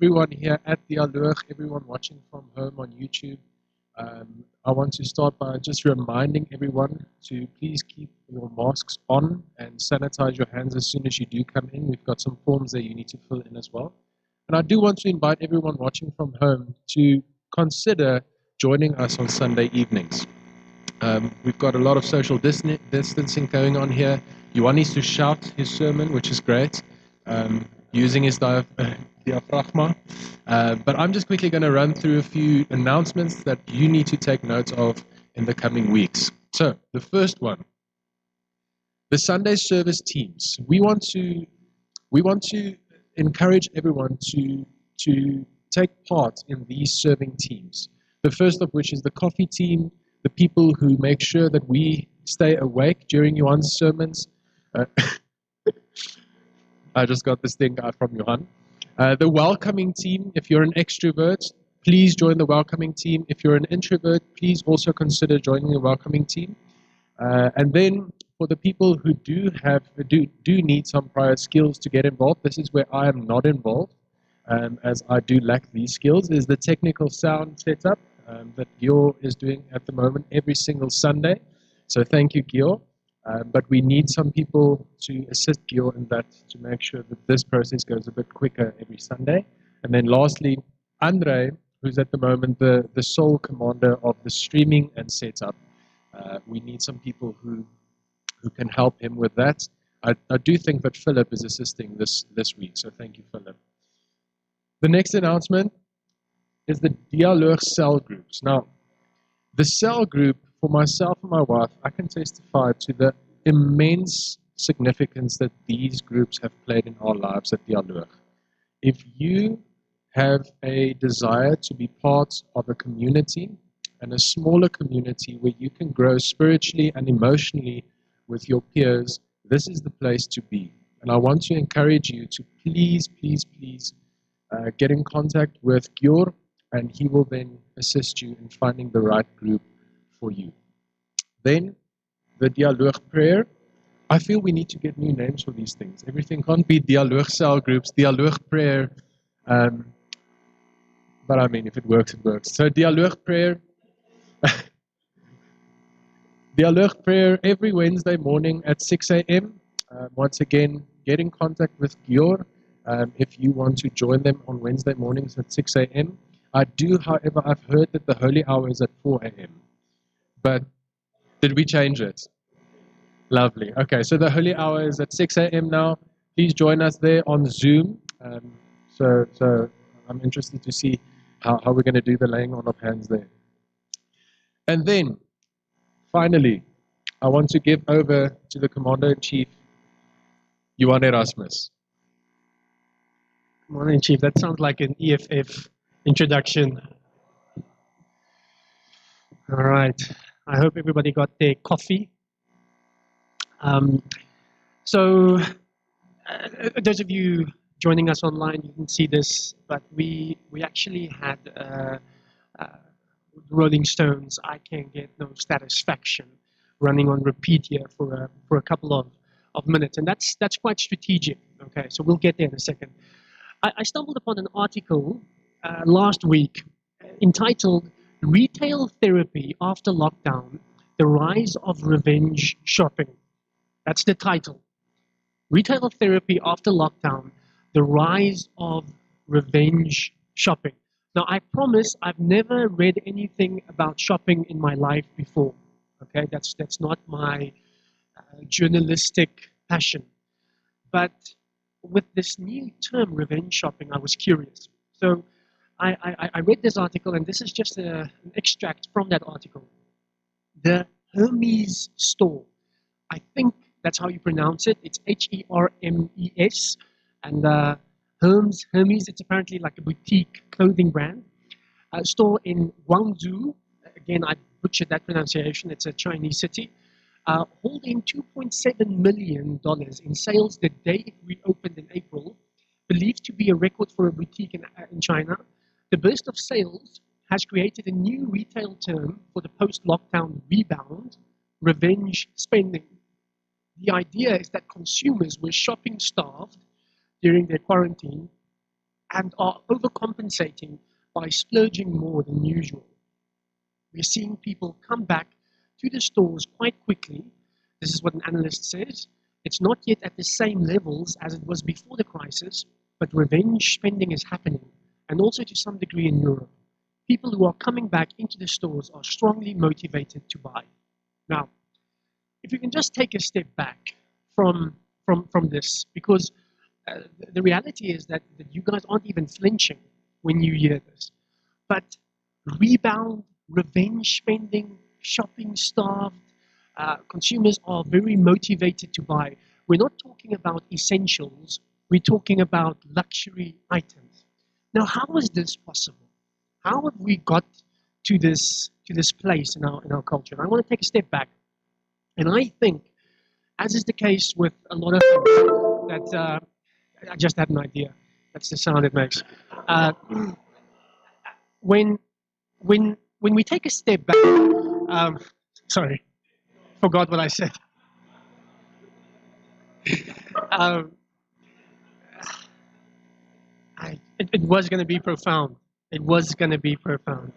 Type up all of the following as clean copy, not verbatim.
everyone here at the Allure, everyone watching from home on YouTube. I want to start by just reminding everyone to please keep your masks on and sanitize your hands as soon as you do come in. We've got some forms that you need to fill in as well. And I do want to invite everyone watching from home to consider joining us on Sunday evenings. We've got a lot of social distancing going on here. Yuan needs to shout his sermon, which is great, using his diaphragma. But I'm just quickly going to run through a few announcements that you need to take note of in the coming weeks. So the first one, the Sunday service teams. We want to encourage everyone to take part in these serving teams. The first of which is the coffee team, the people who make sure that we stay awake during Johan's sermons. I just got this thing from Johan. The welcoming team, if you're an extrovert, please join the welcoming team. If you're an introvert, please also consider joining the welcoming team. And then for the people who do need some prior skills to get involved, this is where I am not involved, as I do lack these skills, is the technical sound setup that Gio is doing at the moment every single Sunday. So thank you, Gio. But we need some people to assist Gio in that, to make sure that this process goes a bit quicker every Sunday. And then lastly, Andre, who's at the moment the sole commander of the streaming and setup. We need some people who can help him with that. I do think that Philip is assisting this week, so thank you, Philip. The next announcement is the Dialogue cell groups. Now, the cell group, for myself and my wife, I can testify to the immense significance that these groups have played in our lives at Dialogue. If you have a desire to be part of a community, and a smaller community where you can grow spiritually and emotionally with your peers, this is the place to be. And I want to encourage you to please get in contact with Gjor, and he will then assist you in finding the right group for you. Then, the Dialogue prayer. I feel we need to get new names for these things. Everything can't be Dialogue cell groups, Dialogue prayer. But I mean, if it works, it works. So Dialogue prayer. Dialogue prayer every Wednesday morning at 6 a.m. Once again, get in contact with Gjor if you want to join them on Wednesday mornings at 6 a.m. I do, however, I've heard that the holy hour is at 4 a.m. But did we change it? Lovely. Okay, so the holy hour is at 6 a.m. now. Please join us there on Zoom. So I'm interested to see how we're going to do the laying on of hands there. And then, finally, I want to give over to the Commander-in-Chief, Johan Erasmus. Commander-in-Chief, that sounds like an EFF introduction. All right. I hope everybody got their coffee. Those of you joining us online, you can see this, but we actually had Rolling Stones, I Can't Get No Satisfaction, running on repeat here for a couple of minutes, and that's quite strategic. Okay, so we'll get there in a second. I stumbled upon an article last week entitled "Retail Therapy After Lockdown: The Rise of Revenge Shopping." That's the title. Retail Therapy After Lockdown: The Rise of Revenge Shopping. Now, I promise I've never read anything about shopping in my life before. Okay, that's not my journalistic passion. But with this new term, revenge shopping, I was curious. So I read this article, and this is just an extract from that article. The Hermes store. I think that's how you pronounce it. It's Hermes. And Hermes, it's apparently like a boutique clothing brand. A store in Guangzhou. Again, I butchered that pronunciation. It's a Chinese city. Holding $2.7 million in sales the day it reopened in April. Believed to be a record for a boutique in China. The burst of sales has created a new retail term for the post-lockdown rebound: revenge spending. The idea is that consumers were shopping starved during their quarantine and are overcompensating by splurging more than usual. We're seeing people come back to the stores quite quickly. This is what an analyst says. It's not yet at the same levels as it was before the crisis, but revenge spending is happening, and also to some degree in Europe. People who are coming back into the stores are strongly motivated to buy. Now, if you can just take a step back from this, because the reality is that you guys aren't even flinching when you hear this. But rebound, revenge spending, shopping starved, consumers are very motivated to buy. We're not talking about essentials, we're talking about luxury items. Now, how is this possible? How have we got to this place in our culture? And I want to take a step back, and I think, as is the case with a lot of things, that I just had an idea. That's the sound it makes. When we take a step back, sorry, forgot what I said. Um, it was going to be profound. It was going to be profound.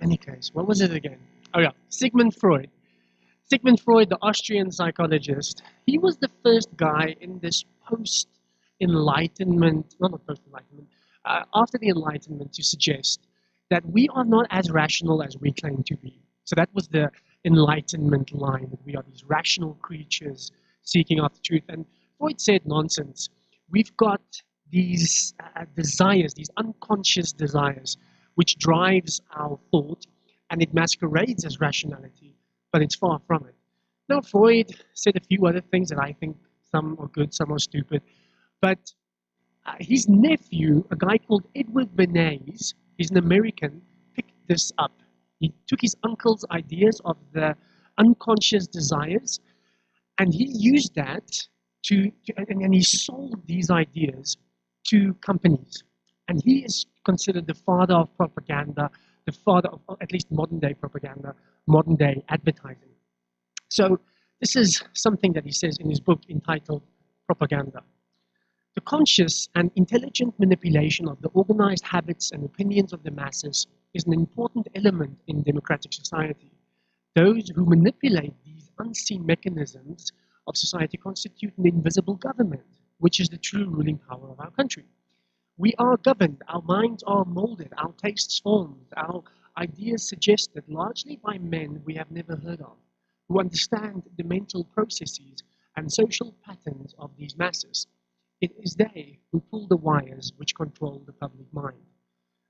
Any case, what was it again? Oh yeah, Sigmund Freud. Sigmund Freud, the Austrian psychologist, he was the first guy in this post-enlightenment, not post-enlightenment, after the Enlightenment, to suggest that we are not as rational as we claim to be. So that was the Enlightenment line, that we are these rational creatures seeking after truth. And Freud said, nonsense. We've got these desires, these unconscious desires, which drives our thought, and it masquerades as rationality, but it's far from it. Now, Freud said a few other things that I think some are good, some are stupid, but his nephew, a guy called Edward Bernays, he's an American, picked this up. He took his uncle's ideas of the unconscious desires, and he used that and he sold these ideas to companies. And he is considered the father of propaganda, the father of at least modern day propaganda, modern day advertising. So this is something that he says in his book entitled Propaganda. The conscious and intelligent manipulation of the organized habits and opinions of the masses is an important element in democratic society. Those who manipulate these unseen mechanisms of society constitute an invisible government, which is the true ruling power of our country. We are governed, our minds are molded, our tastes formed, our ideas suggested largely by men we have never heard of, who understand the mental processes and social patterns of these masses. It is they who pull the wires which control the public mind.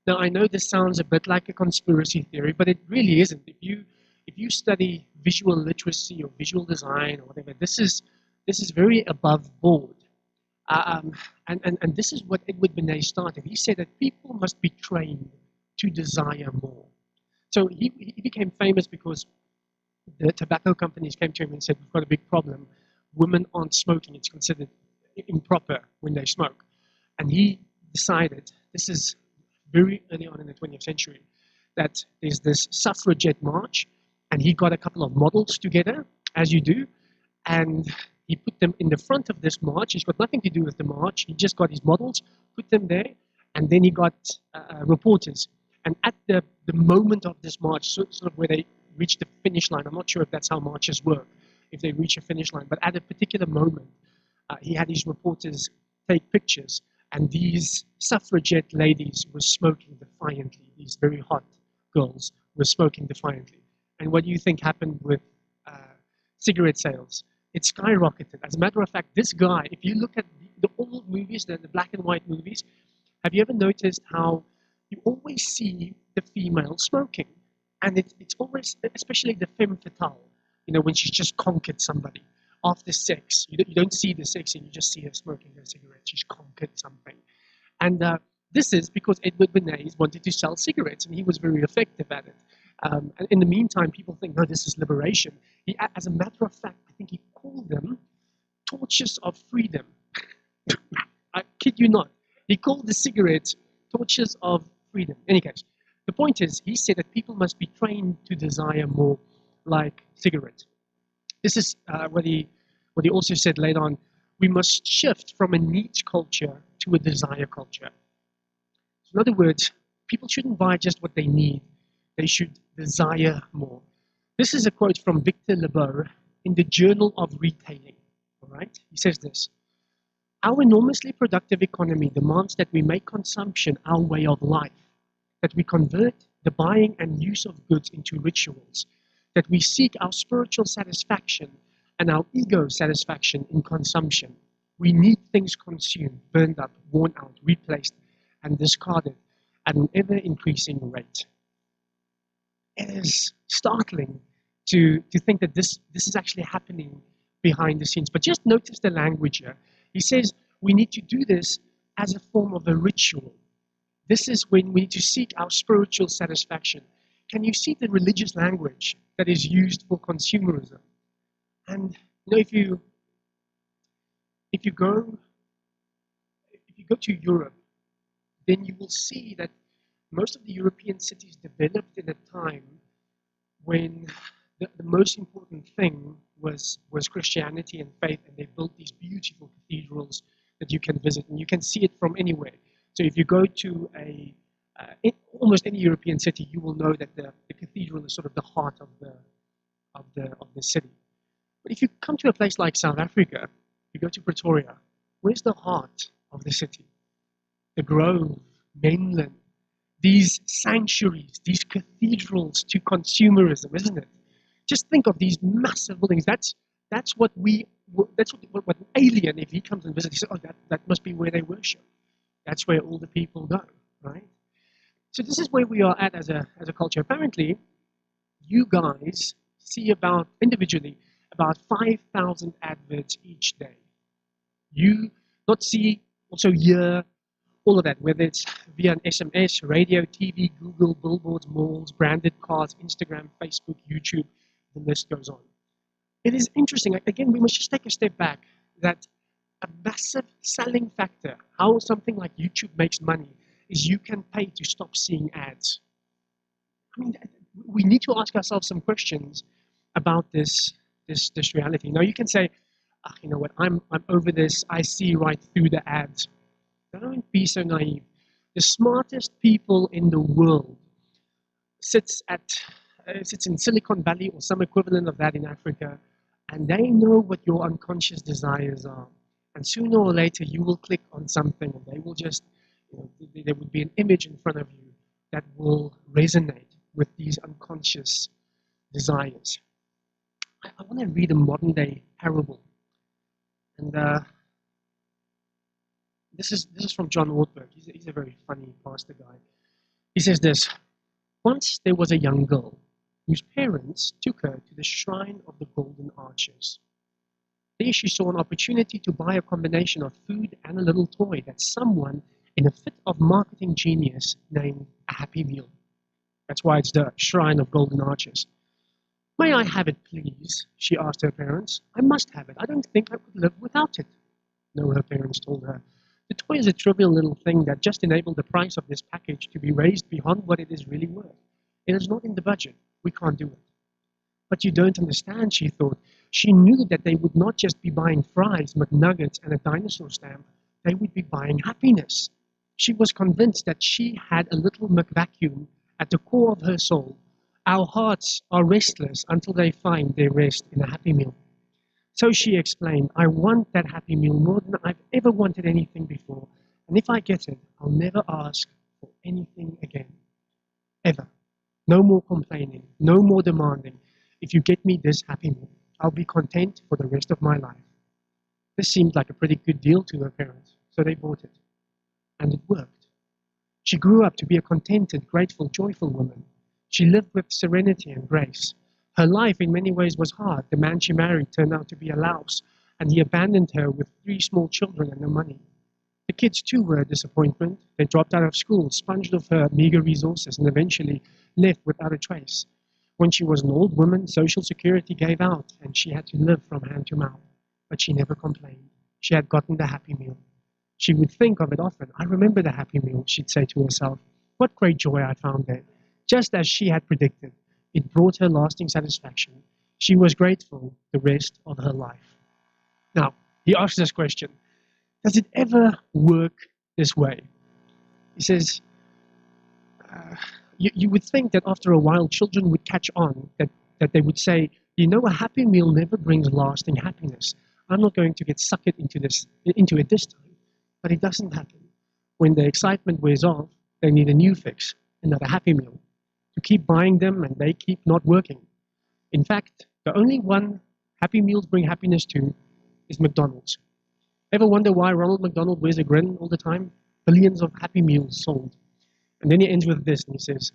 Now, I know this sounds a bit like a conspiracy theory, but it really isn't. If you study visual literacy or visual design or whatever, this is very above board. And this is what Edward Bernays started. He said that people must be trained to desire more. So he became famous because the tobacco companies came to him and said, we've got a big problem. Women aren't smoking. It's considered improper when they smoke. And he decided, this is very early on in the 20th century, that there's this suffragette march, and he got a couple of models together, as you do, and he put them in the front of this march. He's got nothing to do with the march. He just got his models, put them there, and then he got reporters. And at the moment of this march, sort of where they reached the finish line, I'm not sure if that's how marches work, if they reach a finish line, but at a particular moment, he had his reporters take pictures, and these suffragette ladies were smoking defiantly. These very hot girls were smoking defiantly. And what do you think happened with cigarette sales? It skyrocketed. As a matter of fact, this guy, if you look at the old movies, the black and white movies, have you ever noticed how you always see the female smoking? And it's always, especially the femme fatale, when she's just conquered somebody. After sex, you don't see the sex, and you just see her smoking her cigarette. She's conquered something. And this is because Edward Bernays wanted to sell cigarettes, and he was very effective at it. And in the meantime, people think, no, this is liberation. As a matter of fact, I think he called them torches of freedom. I kid you not. He called the cigarettes torches of freedom. In any case, the point is, he said that people must be trained to desire more, like cigarettes. This is what he also said later on. We must shift from a needs culture to a desire culture. In other words, people shouldn't buy just what they need. They should desire more. This is a quote from Victor Lebeau in the Journal of Retailing. All right? He says this: our enormously productive economy demands that we make consumption our way of life, that we convert the buying and use of goods into rituals, that we seek our spiritual satisfaction and our ego satisfaction in consumption. We need things consumed, burned up, worn out, replaced, and discarded at an ever-increasing rate. It is startling to think that this is actually happening behind the scenes. But just notice the language here. He says we need to do this as a form of a ritual. This is when we need to seek our spiritual satisfaction. Can you see the religious language that is used for consumerism? And if you go to Europe, then you will see that most of the European cities developed in a time when the most important thing was Christianity and faith, and they built these beautiful cathedrals that you can visit, and you can see it from anywhere. So if you go to almost any European city, you will know that the cathedral is sort of the heart of the city. But if you come to a place like South Africa, you go to Pretoria, where's the heart of the city? The Grove, Mainland, these sanctuaries, these cathedrals to consumerism, isn't it? Just think of these massive buildings. That's what an alien, if he comes and visits, he says, oh, that must be where they worship. That's where all the people go, right? So this is where we are at as a culture. Apparently, you guys see individually about 5,000 adverts each day. You not see, also hear all of that, whether it's via an SMS, radio, TV, Google, billboards, malls, branded cars, Instagram, Facebook, YouTube, the list goes on. It is interesting. Again, we must just take a step back, that a massive selling factor, how something like YouTube makes money, is you can pay to stop seeing ads. I mean, we need to ask ourselves some questions about this reality. Now, you can say, you know what, I'm over this, I see right through the ads. Don't be so naive. The smartest people in the world sits in Silicon Valley or some equivalent of that in Africa, and they know what your unconscious desires are. And sooner or later, you will click on something, and they will just, there would be an image in front of you that will resonate with these unconscious desires. I want to read a modern day parable. And this is from John Ortberg. He's a very funny pastor guy. He says this: once there was a young girl whose parents took her to the shrine of the golden arches. There she saw an opportunity to buy a combination of food and a little toy that someone in a fit of marketing genius named a Happy Meal. That's why it's the shrine of golden arches. May I have it, please? She asked her parents. I must have it. I don't think I could live without it. No, her parents told her. The toy is a trivial little thing that just enabled the price of this package to be raised beyond what it is really worth. It is not in the budget. We can't do it. But you don't understand, she thought. She knew that they would not just be buying fries, McNuggets, and a dinosaur stamp. They would be buying happiness. She was convinced that she had a little McVacuum at the core of her soul. Our hearts are restless until they find their rest in a Happy Meal. So she explained, I want that Happy Meal more than I've ever wanted anything before. And if I get it, I'll never ask for anything again. Ever. No more complaining, no more demanding. If you get me this Happy Meal, I'll be content for the rest of my life. This seemed like a pretty good deal to her parents, so they bought it. And it worked. She grew up to be a contented, grateful, joyful woman. She lived with serenity and grace. Her life in many ways was hard. The man she married turned out to be a louse, and he abandoned her with 3 small children and no money. The kids too were a disappointment. They dropped out of school, sponged off her meager resources, and eventually left without a trace. When she was an old woman, Social Security gave out, and she had to live from hand to mouth. But she never complained. She had gotten the Happy Meal. She would think of it often. I remember the Happy Meal, she'd say to herself. What great joy I found there. Just as she had predicted, it brought her lasting satisfaction. She was grateful the rest of her life. Now, he asks this question: does it ever work this way? He says, you would think that after a while children would catch on, that they would say, you know, a happy meal never brings lasting happiness. I'm not going to get suckered into it this time. But it doesn't happen. When the excitement wears off, they need a new fix, another happy meal. You keep buying them and they keep not working. In fact, the only one happy meals bring happiness to is McDonald's. Ever wonder why Ronald McDonald wears a grin all the time? Billions of happy meals sold. And then he ends with this, and he says,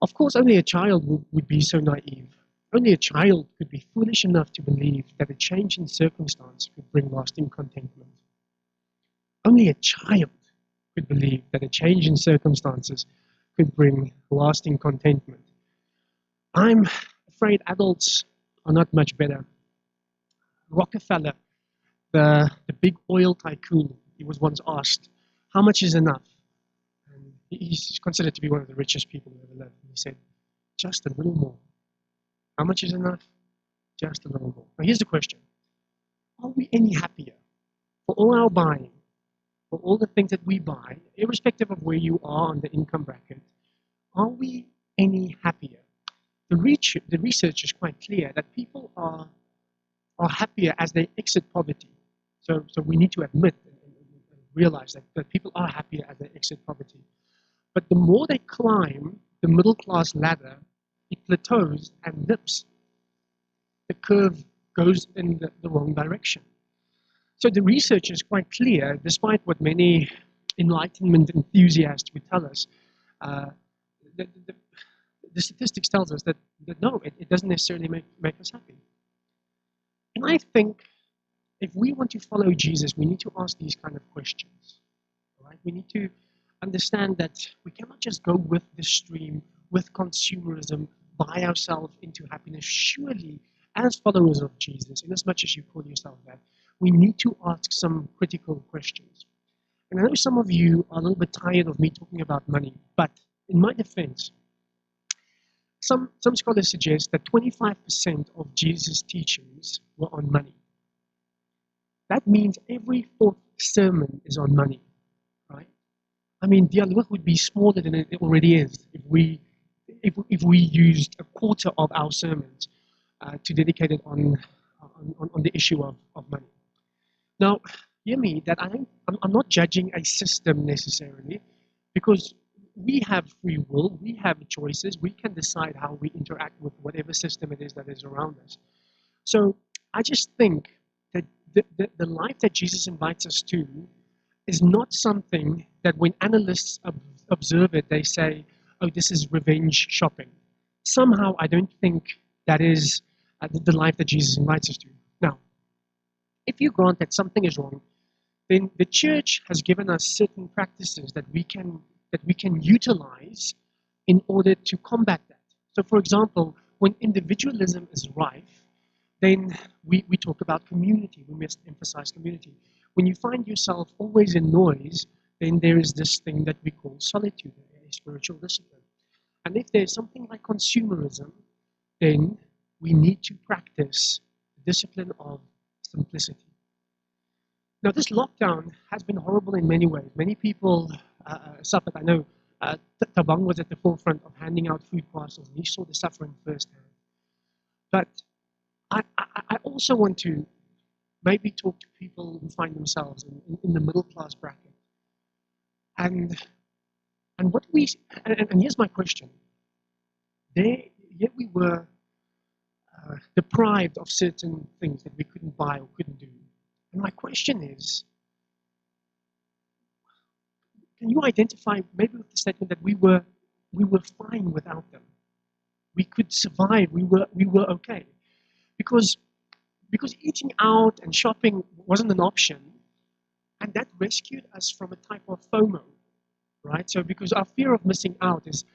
of course, only a child would be so naive. Only a child could be foolish enough to believe that a change in circumstance could bring lasting contentment. Only a child could believe that a change in circumstances could bring lasting contentment. I'm afraid adults are not much better. Rockefeller, the big oil tycoon, he was once asked, how much is enough? And he's considered to be one of the richest people who ever lived. And he said, just a little more. How much is enough? Just a little more. Now here's the question. Are we any happier for all our buying, for all the things that we buy, irrespective of where you are on the income bracket? Are we any happier? The research is quite clear that people are happier as they exit poverty. So we need to admit and realize that people are happier as they exit poverty. But the more they climb the middle class ladder, it plateaus and dips. The curve goes in the wrong direction. So the research is quite clear, despite what many Enlightenment enthusiasts would tell us. The statistics tells us that no, it doesn't necessarily make us happy. And I think if we want to follow Jesus, we need to ask these kind of questions. Right? We need to understand that we cannot just go with the stream, with consumerism, buy ourselves into happiness. Surely, as followers of Jesus, in as much as you call yourself that, we need to ask some critical questions. And I know some of you are a little bit tired of me talking about money, but in my defense, some scholars suggest that 25% of Jesus' teachings were on money. That means every fourth sermon is on money, right? I mean, the Dialogue would be smaller than it already is if we used a quarter of our sermons to dedicate it on the issue of money. Now, hear me, that I'm not judging a system necessarily, because we have free will, we have choices, we can decide how we interact with whatever system it is that is around us. So I just think that the life that Jesus invites us to is not something that when analysts observe it, they say, oh, this is revenge shopping. Somehow I don't think that is the life that Jesus invites us to. Now, if you grant that something is wrong, then the church has given us certain practices that we can utilize in order to combat that. So, for example, when individualism is rife, then we talk about community. We must emphasize community. When you find yourself always in noise, then there is this thing that we call solitude, a spiritual discipline. And if there's something like consumerism, then we need to practice the discipline of simplicity. Now, this lockdown has been horrible in many ways. Many people suffered. I know Tabang was at the forefront of handing out food parcels, and he saw the suffering firsthand. But I also want to maybe talk to people who find themselves in the middle class bracket. And here's my question. Yet we were deprived of certain things that we couldn't buy or couldn't do. And my question is, can you identify maybe with the statement that we were fine without them? We could survive, we were okay. Because eating out and shopping wasn't an option, and that rescued us from a type of FOMO, right? So because our fear of missing out is,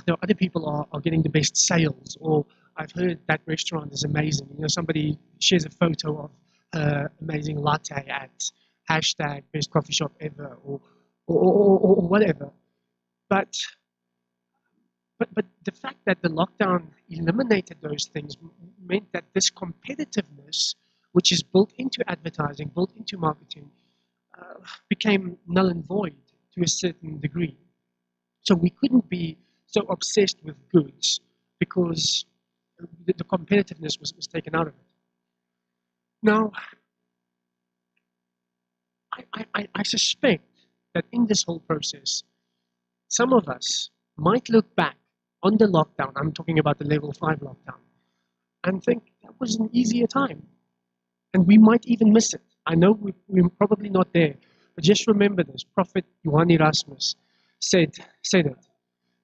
there are other people are getting the best sales, or I've heard that restaurant is amazing. You know, somebody shares a photo of her amazing latte at hashtag best coffee shop ever, or whatever. But the fact that the lockdown eliminated those things meant that this competitiveness, which is built into advertising, built into marketing, became null and void to a certain degree. So we couldn't be so obsessed with goods because the competitiveness was taken out of it. Now, I suspect that in this whole process, some of us might look back on the lockdown, I'm talking about the level 5 lockdown, and think that was an easier time. And we might even miss it. I know we're probably not there, but just remember this. Prophet Johann Erasmus said it.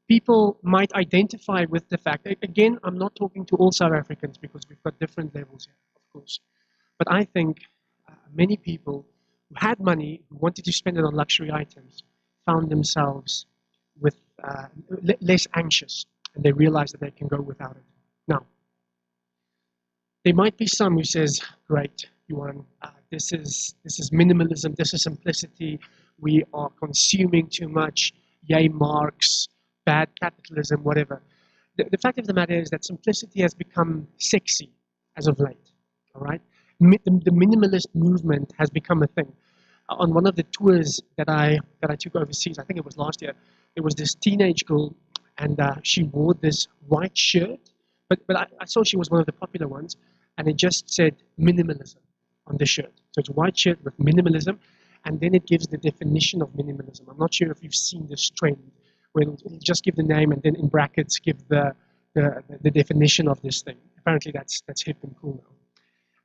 People might identify with the fact, again, I'm not talking to all South Africans because we've got different levels here, of course. But I think many people who had money, who wanted to spend it on luxury items, found themselves with less anxious, and they realized that they can go without it. Now, there might be some who says, great, Johan, this is minimalism, this is simplicity, we are consuming too much, yay Marx, bad capitalism, whatever. The fact of the matter is that simplicity has become sexy as of late, all right? The minimalist movement has become a thing. On one of the tours that I took overseas, I think it was last year, there was this teenage girl, and she wore this white shirt, but I saw she was one of the popular ones, and it just said minimalism on the shirt. So it's a white shirt with minimalism, and then it gives the definition of minimalism. I'm not sure if you've seen this trend, where it'll just give the name and then in brackets give the definition of this thing. Apparently that's hip and cool now.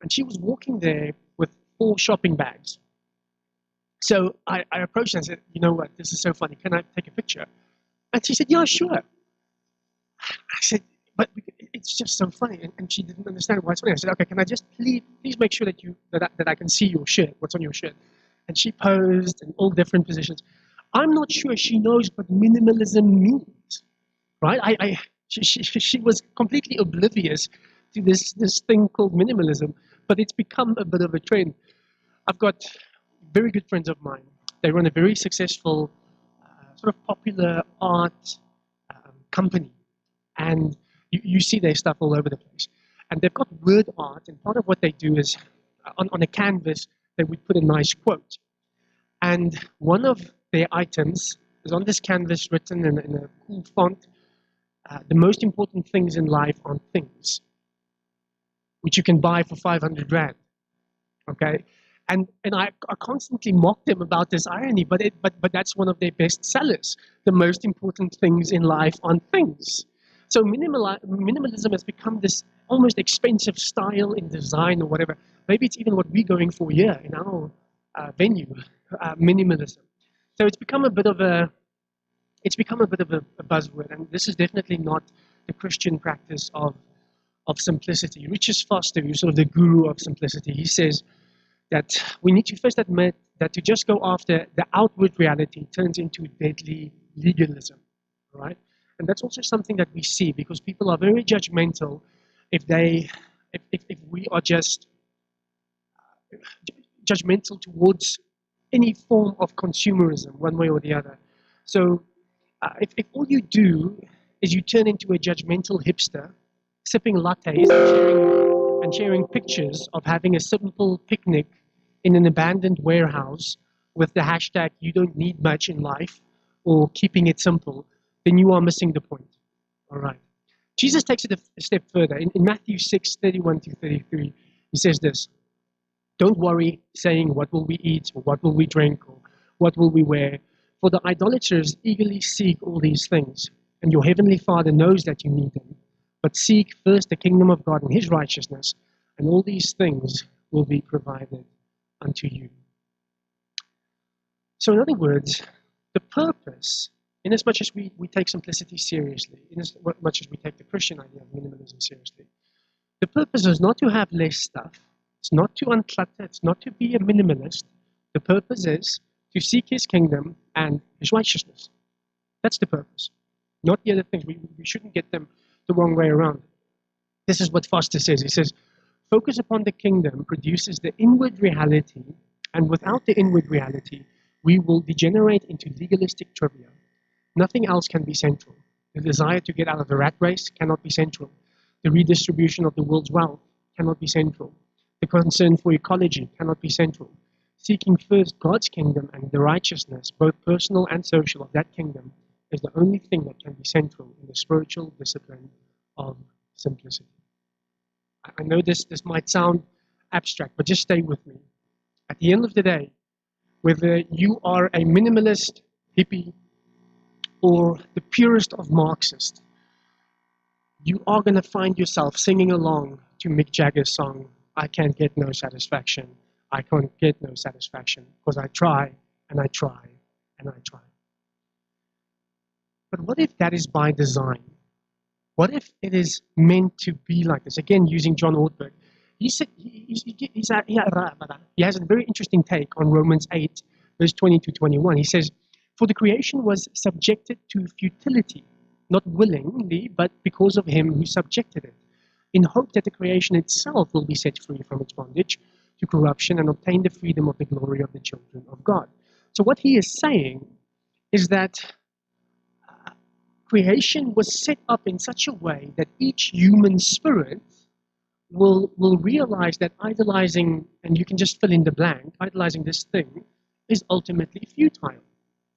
And she was walking there with 4 shopping bags. So I approached her and said, you know what, this is so funny, can I take a picture? And she said, yeah, sure. I said, but it's just so funny. And she didn't understand why it's funny. I said, okay, can I just please make sure that I can see your shirt, what's on your shirt? And she posed in all different positions. I'm not sure she knows what minimalism means, right? She was completely oblivious to this thing called minimalism, but it's become a bit of a trend. I've got very good friends of mine. They run a very successful sort of popular art company, and you see their stuff all over the place. And they've got word art, and part of what they do is on a canvas they would put a nice quote. And one of their items is on this canvas written in a cool font. The most important things in life aren't things, which you can buy for 500 rand. Okay, and I constantly mock them about this irony, but that's one of their best sellers. The most important things in life aren't things. So minimalism has become this almost expensive style in design or whatever. Maybe it's even what we're going for here in our venue, minimalism. So it's become a bit of a buzzword, and this is definitely not the Christian practice of simplicity. Richard Foster, who's sort of the guru of simplicity, he says that we need to first admit that to just go after the outward reality turns into deadly legalism, right? And that's also something that we see because people are very judgmental if we are just judgmental towards any form of consumerism, one way or the other. So if all you do is you turn into a judgmental hipster, sipping lattes and sharing pictures of having a simple picnic in an abandoned warehouse with the hashtag you don't need much in life or keeping it simple, then you are missing the point. All right. Jesus takes it a step further. In Matthew 6:31-33, he says this: don't worry, saying, what will we eat, or what will we drink, or what will we wear? For the idolaters eagerly seek all these things, and your heavenly Father knows that you need them. But seek first the kingdom of God and his righteousness, and all these things will be provided unto you. So in other words, the purpose, in as much as we take simplicity seriously, in as much as we take the Christian idea of minimalism seriously, the purpose is not to have less stuff. It's not to unclutter. It's not to be a minimalist. The purpose is to seek his kingdom and his righteousness. That's the purpose, not the other things. We shouldn't get them the wrong way around. This is what Foster says. He says, focus upon the kingdom produces the inward reality, and without the inward reality, we will degenerate into legalistic trivia. Nothing else can be central. The desire to get out of the rat race cannot be central. The redistribution of the world's wealth cannot be central. The concern for ecology cannot be central. Seeking first God's kingdom and the righteousness, both personal and social, of that kingdom is the only thing that can be central in the spiritual discipline of simplicity. I know this might sound abstract, but just stay with me. At the end of the day, whether you are a minimalist, hippie, or the purest of Marxists, you are going to find yourself singing along to Mick Jagger's song, I can't get no satisfaction. I can't get no satisfaction because I try and I try and I try. But what if that is by design? What if it is meant to be like this? Again, using John Ortberg. He said he has a very interesting take on Romans 8, verse 20 to 21. He says, for the creation was subjected to futility, not willingly, but because of him who subjected it, in hope that the creation itself will be set free from its bondage to corruption and obtain the freedom of the glory of the children of God. So what he is saying is that creation was set up in such a way that each human spirit will realize that idolizing, and you can just fill in the blank, idolizing this thing is ultimately futile.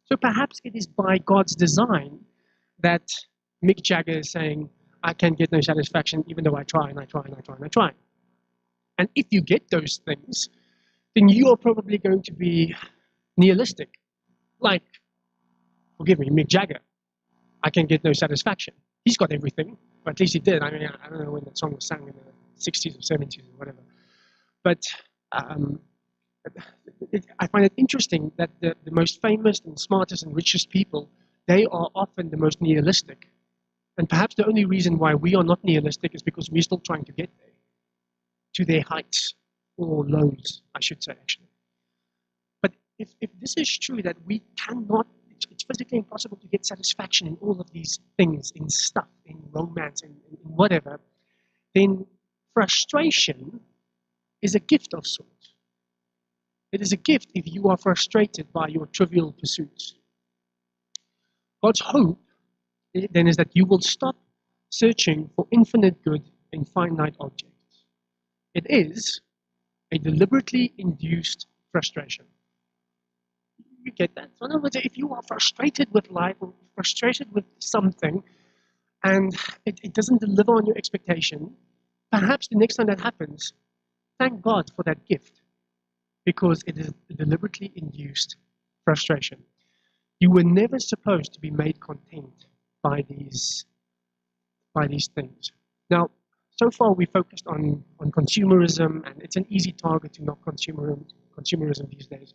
So perhaps it is by God's design that Mick Jagger is saying, I can get no satisfaction even though I try and I try and I try and I try. And if you get those things, then you are probably going to be nihilistic. Like, forgive me, Mick Jagger. I can get no satisfaction. He's got everything, or at least he did. I mean, I don't know when that song was sung in the 60s or 70s or whatever. But I find it interesting that the most famous and smartest and richest people, they are often the most nihilistic. And perhaps the only reason why we are not nihilistic is because we're still trying to get there, to their heights or lows, I should say, actually. But if this is true, that we cannot, it's physically impossible to get satisfaction in all of these things, in stuff, in romance, in whatever, then frustration is a gift of sorts. It is a gift if you are frustrated by your trivial pursuits. God's hope then is that you will stop searching for infinite good in finite objects. It is a deliberately induced frustration. You get that? So in other words, if you are frustrated with life or frustrated with something and it doesn't deliver on your expectation, perhaps the next time that happens, thank God for that gift, because it is a deliberately induced frustration. You were never supposed to be made content by these things. Now, so far we focused on consumerism, and it's an easy target to knock consumerism these days.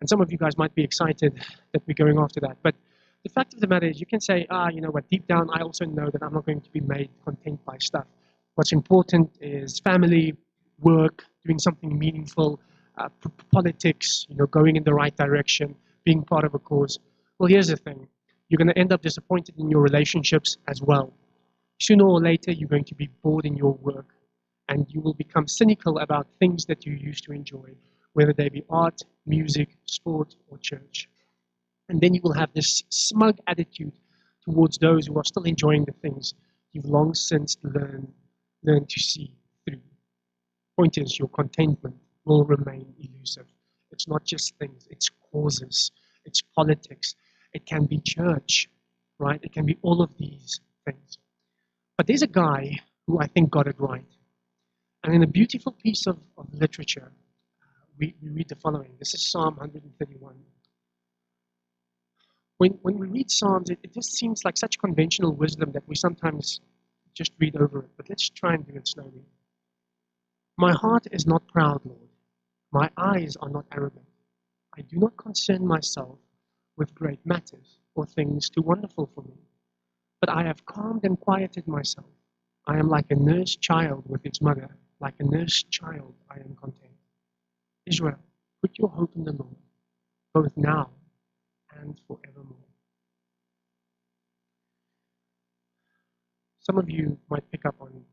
And some of you guys might be excited that we're going after that. But the fact of the matter is, you can say, you know what, deep down I also know that I'm not going to be made content by stuff. What's important is family, work, doing something meaningful, politics, you know, going in the right direction, being part of a cause. Well, here's the thing. You're going to end up disappointed in your relationships as well. Sooner or later, you're going to be bored in your work, and you will become cynical about things that you used to enjoy, whether they be art, music, sport, or church. And then you will have this smug attitude towards those who are still enjoying the things you've long since learned to see through. Point is, your contentment will remain elusive. It's not just things, it's causes, it's politics, it can be church, right? It can be all of these things. But there's a guy who I think got it right. And in a beautiful piece of literature, we read the following. This is Psalm 131. When we read Psalms, it just seems like such conventional wisdom that we sometimes just read over it. But let's try and do it slowly. My heart is not proud, Lord. My eyes are not arrogant. I do not concern myself with great matters or things too wonderful for me. But I have calmed and quieted myself. I am like a nursed child with its mother. Like a nursed child, I am content. Israel, put your hope in the Lord, both now and forevermore. Some of you might pick up on,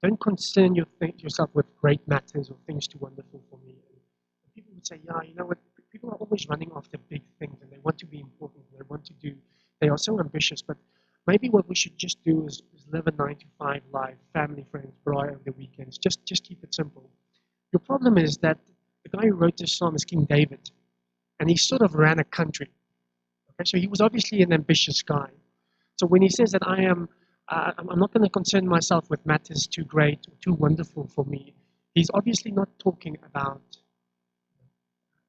don't concern yourself with great matters or things too wonderful for me. And people would say, yeah, you know what, people are always running after big things and they want to be important, they are so ambitious, but maybe what we should just do is live a 9-to-5 life, family, friends, braai over the weekends, just keep it simple. Your problem is that the guy who wrote this psalm is King David, and he sort of ran a country, Okay, so he was obviously an ambitious guy. So when he says that I'm not going to concern myself with matters too great or too wonderful for me, he's obviously not talking about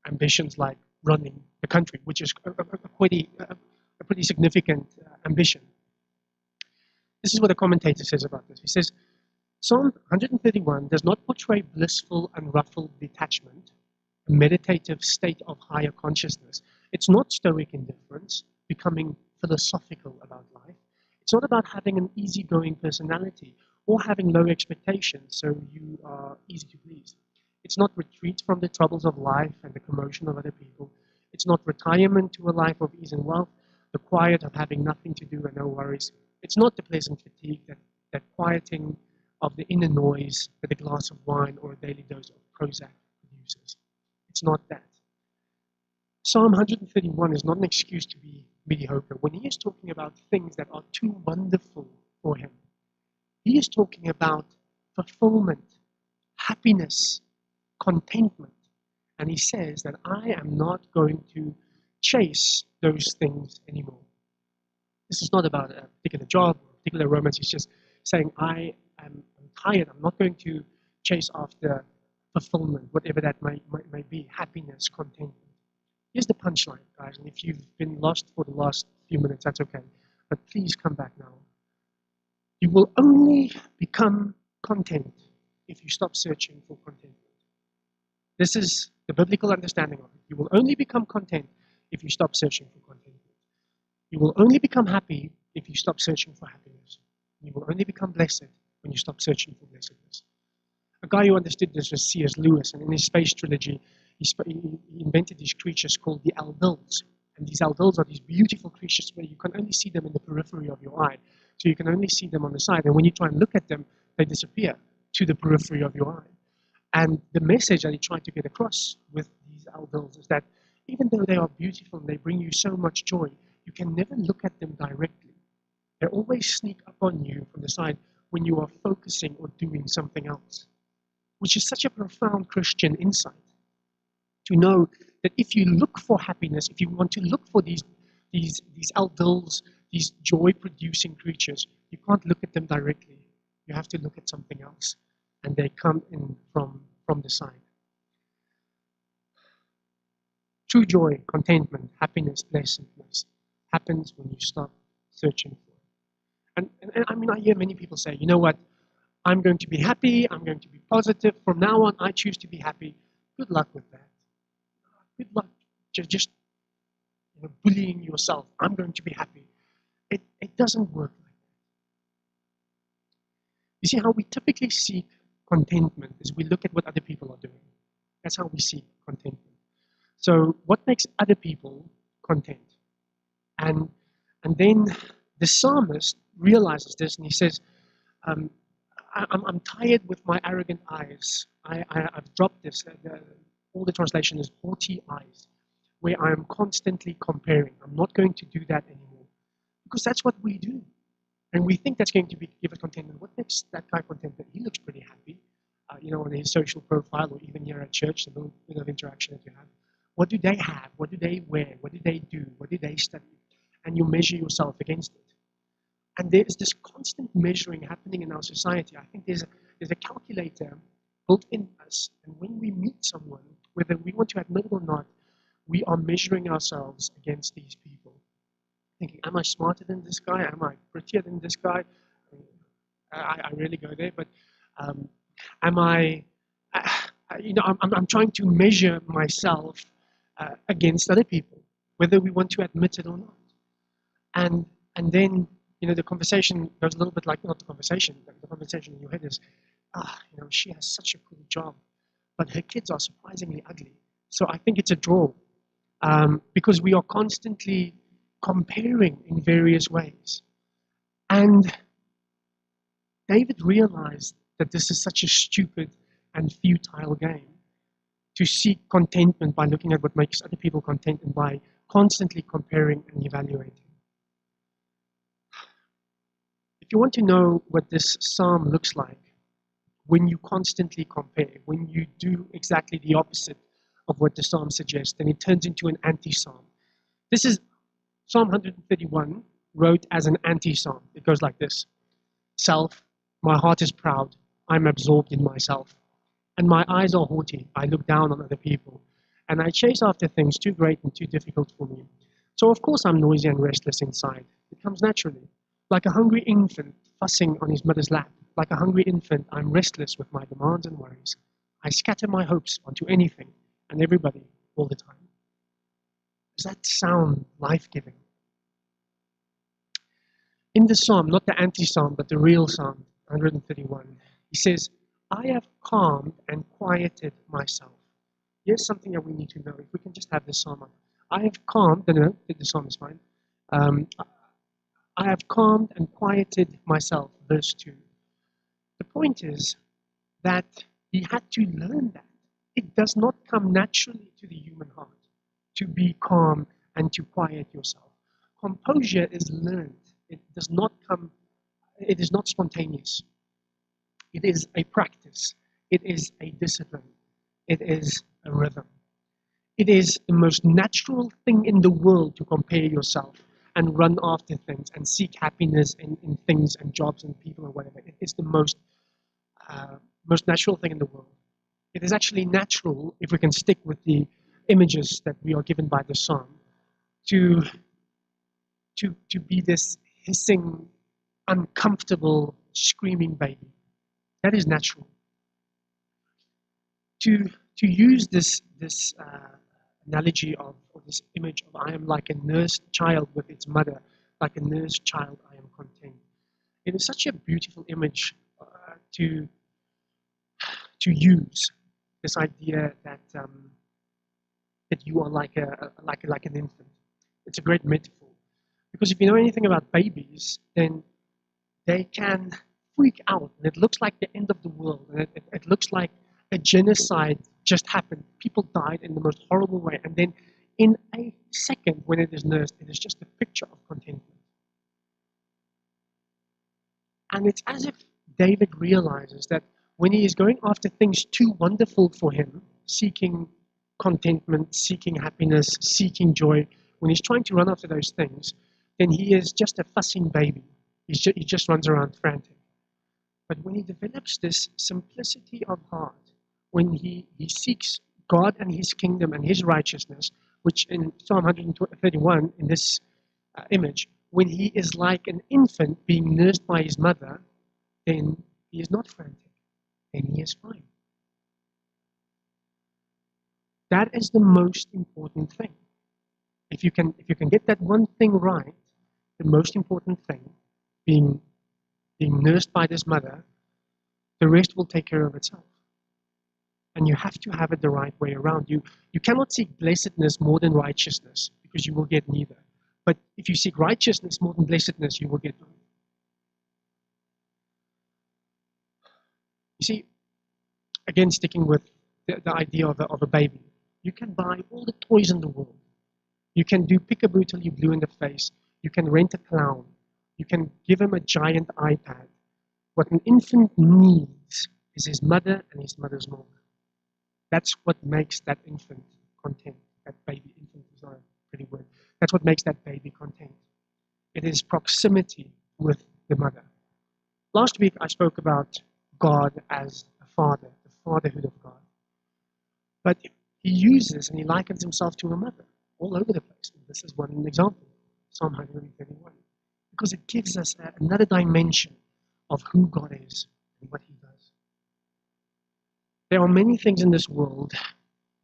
ambitions like running the country, which is a pretty significant ambition. This is what the commentator says about this. He says, Psalm 131 does not portray blissful, unruffled detachment, a meditative state of higher consciousness. It's not stoic indifference, becoming philosophical about life. It's not about having an easygoing personality or having low expectations so you are easy to please. It's not retreat from the troubles of life and the commotion of other people. It's not retirement to a life of ease and wealth, the quiet of having nothing to do and no worries. It's not the pleasant fatigue, that quieting of the inner noise that a glass of wine or a daily dose of Prozac produces. It's not that. Psalm 131 is not an excuse to be mediocre. When he is talking about things that are too wonderful for him, he is talking about fulfillment, happiness, contentment. And he says that I am not going to chase those things anymore. This is not about a particular job or a particular romance. He's just saying, I'm tired. I'm not going to chase after fulfillment, whatever that may be, happiness, contentment. Here's the punchline, guys. And if you've been lost for the last few minutes, that's okay. But please come back now. You will only become content if you stop searching for contentment. This is the biblical understanding of it. You will only become content if you stop searching for contentment. You will only become happy if you stop searching for happiness. You will only become blessed when you stop searching for blessedness. A guy who understood this was C.S. Lewis, and in his space trilogy, he invented these creatures called the aldils. And these aldils are these beautiful creatures where you can only see them in the periphery of your eye. So you can only see them on the side. And when you try and look at them, they disappear to the periphery of your eye. And the message that he tried to get across with these aldils is that even though they are beautiful and they bring you so much joy, you can never look at them directly. They always sneak up on you from the side when you are focusing or doing something else, which is such a profound Christian insight. To know that if you look for happiness, if you want to look for these aldils, these joy-producing creatures, you can't look at them directly. You have to look at something else, and they come in from the side. True joy, contentment, happiness, blessedness happens when you stop searching for it. And I mean, I hear many people say, you know what, I'm going to be happy, I'm going to be positive. From now on, I choose to be happy. Good luck with that. Good luck just bullying yourself. I'm going to be happy. It doesn't work like that. You see, how we typically seek contentment is we look at what other people are doing. That's how we seek contentment. So what makes other people content? And then the psalmist realizes this, and he says, I'm tired with my arrogant eyes. I've dropped this. All the translation is haughty eyes, where I am constantly comparing. I'm not going to do that anymore. Because that's what we do. And we think that's going to give us contentment. What makes that guy contented? He looks pretty happy, on his social profile or even here at church, the little bit of interaction that you have. What do they have? What do they wear? What do they do? What do they study? And you measure yourself against it. And there's this constant measuring happening in our society. I think there's a calculator built in us. And when we meet someone, whether we want to admit it or not, we are measuring ourselves against these people. Thinking, am I smarter than this guy? Am I prettier than this guy? I really go there, but am I, I'm trying to measure myself against other people, whether we want to admit it or not. And then, the conversation goes a little bit like, not the conversation, but the conversation in your head is, she has such a cool job, but her kids are surprisingly ugly. So I think it's a draw, because we are constantly comparing in various ways. And David realized that this is such a stupid and futile game, to seek contentment by looking at what makes other people content and by constantly comparing and evaluating. If you want to know what this psalm looks like, when you constantly compare, when you do exactly the opposite of what the psalm suggests, then it turns into an anti-psalm. This is Psalm 131 wrote as an anti-psalm. It goes like this: Self, my heart is proud, I'm absorbed in myself. And my eyes are haughty, I look down on other people. And I chase after things too great and too difficult for me. So of course I'm noisy and restless inside. It comes naturally. Like a hungry infant fussing on his mother's lap. Like a hungry infant, I'm restless with my demands and worries. I scatter my hopes onto anything and everybody all the time. Does that sound life-giving? In the psalm, not the anti-psalm, but the real psalm, 131, he says, I have calmed and quieted myself. Here's something that we need to know. If we can just have the psalm up. I have calmed, no, the psalm is fine. I have calmed and quieted myself, verse 2. The point is that he had to learn that. It does not come naturally to the human heart to be calm and to quiet yourself. Composure is learned. It does not come, it is not spontaneous. It is a practice. It is a discipline. It is a rhythm. It is the most natural thing in the world to compare yourself and run after things and seek happiness in things and jobs and people or whatever. It is the most natural thing in the world. It is actually natural, if we can stick with the images that we are given by the psalm, to be this hissing, uncomfortable, screaming baby. That is natural. To use this analogy of, or this image of I am like a nursed child with its mother, like a nursed child I am content. It is such a beautiful image to use, this idea that that you are like an infant. It's a great metaphor, because if you know anything about babies, then they can freak out, and it looks like the end of the world, and it looks like a genocide just happened. People died in the most horrible way, and then in a second, when it is nursed, it is just a picture of contentment. And it's as if David realizes that when he is going after things too wonderful for him, seeking contentment, seeking happiness, seeking joy, when he's trying to run after those things, then he is just a fussing baby. He just runs around frantic. But when he develops this simplicity of heart, when he seeks God and his kingdom and his righteousness, which in Psalm 131, in this image, when he is like an infant being nursed by his mother, then he is not frantic, then he is fine. That is the most important thing. If you can get that one thing right, the most important thing, being nursed by this mother, the rest will take care of itself. And you have to have it the right way around. You cannot seek blessedness more than righteousness, because you will get neither. But if you seek righteousness more than blessedness, you will get both. You see, again, sticking with the idea of a baby, you can buy all the toys in the world. You can do peekaboo till you're blue in the face. You can rent a clown. You can give him a giant iPad. What an infant needs is his mother and his mother's milk. That's what makes that infant content. That baby, infant is not a pretty word. That's what makes that baby content. It is proximity with the mother. Last week I spoke about God as a father, the fatherhood of God. But he uses and he likens himself to a mother all over the place. And this is one example, Psalm 131. Because it gives us another dimension of who God is and what he does. There are many things in this world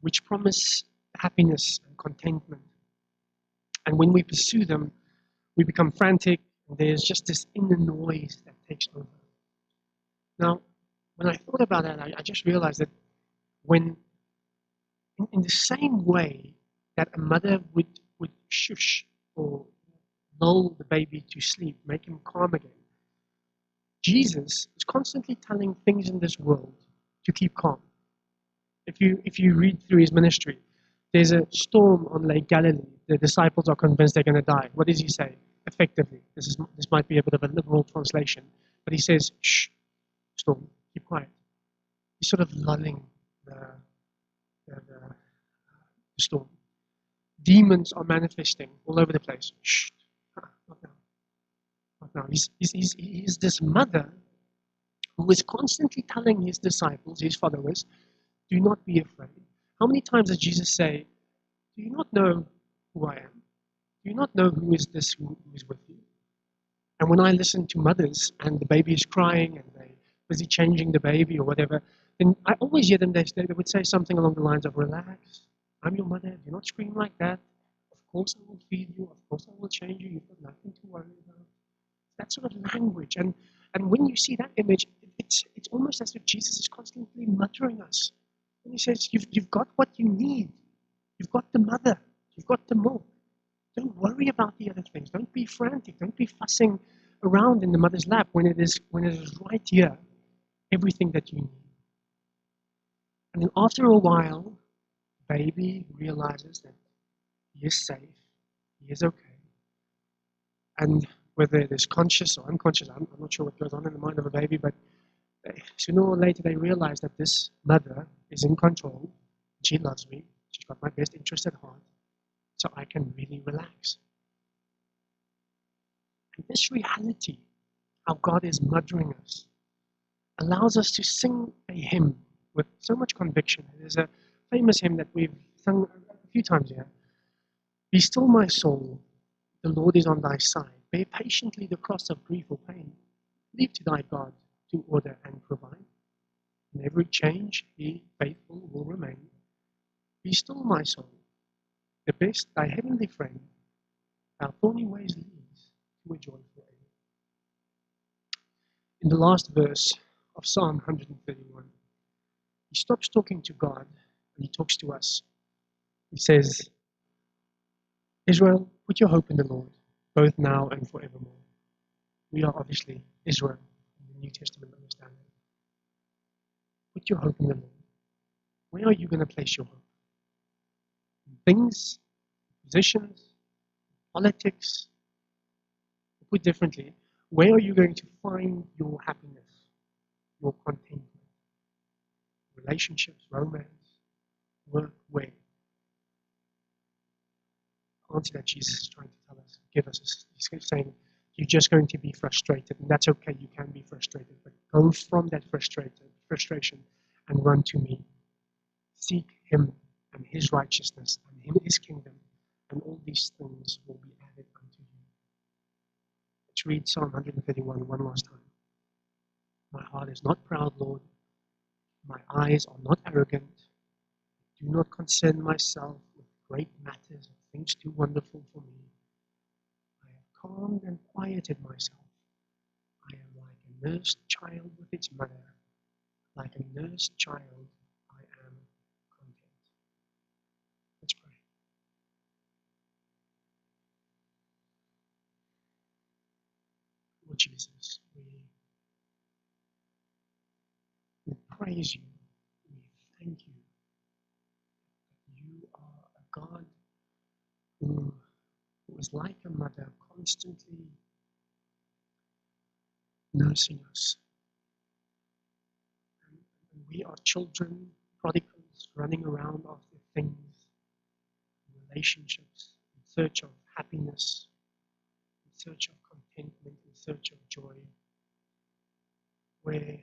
which promise happiness and contentment. And when we pursue them, we become frantic, and there's just this inner noise that takes over. Now, when I thought about that, I just realized that when, in the same way that a mother would shush or lull the baby to sleep, make him calm again, Jesus is constantly telling things in this world to keep calm. If you read through his ministry, there's a storm on Lake Galilee. The disciples are convinced they're going to die. What does he say? Effectively, this might be a bit of a liberal translation, but he says, "Shh, storm, keep quiet." He's sort of lulling the storm. Demons are manifesting all over the place. Shh, not now, not now. He's this mother who is constantly telling his disciples, his followers, do not be afraid. How many times does Jesus say, do you not know who I am? Do you not know who is this who is with you? And when I listen to mothers and the baby is crying and they're busy changing the baby or whatever, then I always hear them, they would say something along the lines of, relax, I'm your mother, do not scream like that. Of course I will feed you, of course I will change you, you've got nothing to worry about. That sort of language. And when you see that image, it's almost as if Jesus is constantly muttering us. And he says, you've got what you need. You've got the mother. You've got the milk. Don't worry about the other things. Don't be frantic. Don't be fussing around in the mother's lap when it is right here, everything that you need. And then after a while, baby realizes that he is safe, he is okay. And whether it is conscious or unconscious, I'm not sure what goes on in the mind of a baby, but sooner or later they realize that this mother is in control. She loves me. She's got my best interest at heart. So I can really relax. And this reality, how God is mothering us, allows us to sing a hymn with so much conviction. There's a famous hymn that we've sung a few times here. Be still, my soul, the Lord is on thy side. Bear patiently the cross of grief or pain. Leave to thy God to order and provide. In every change he faithful will remain. Be still, my soul, the best thy heavenly friend, our thorny ways leads to a joyful end. In the last verse of Psalm 131, he stops talking to God and he talks to us. He says, Israel, put your hope in the Lord, both now and forevermore. We are obviously Israel in the New Testament understanding. Put your hope in the Lord. Where are you going to place your hope? In things, positions, politics? Put differently, where are you going to find your happiness, your contentment? Relationships, romance, work, where? The answer that Jesus is trying to give us is he's saying, you're just going to be frustrated, and that's okay, you can be frustrated, but go from that frustration and run to me. Seek him and his righteousness and his kingdom, and all these things will be added unto you. Let's read Psalm 131 one last time. My heart is not proud, Lord. My eyes are not arrogant. I do not concern myself with great matters or things too wonderful for me. I have calmed and quieted myself. I am like a nursed child with its mother. Like a nursed child, I am content. Let's pray. Lord Jesus, we praise you. We thank you. You are a God who is like a mother, constantly nursing us. And we are children, prodigals, running around after things, relationships, in search of happiness, in search of contentment, in search of joy, where